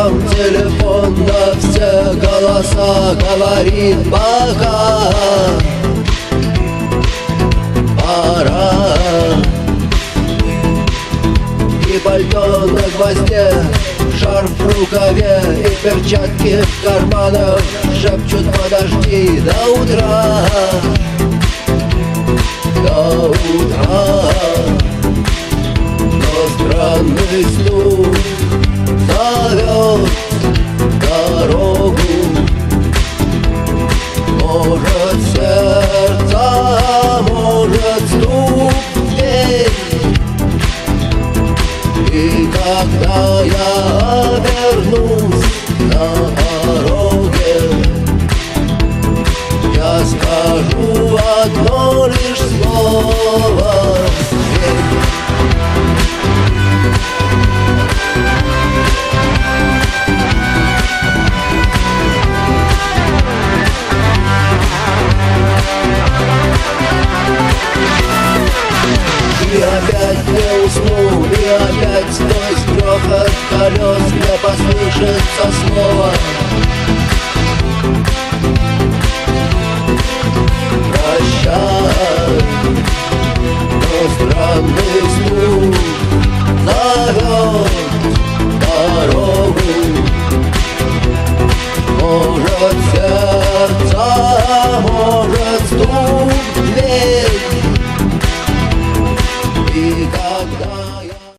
гудкам телефон на все голоса говорит: пока, пора. И пальто на гвозде, шарф в рукаве и перчатки в карманах шепчут: подожди до утра, до утра. Но странный стук зовет дорогу. Может, сердце, может, стук в дверь. И когда я обернусь на дороге, я скажу одно лишь слово: дверь. И опять не усну, и опять сквозь грохот колес мне послышится снова: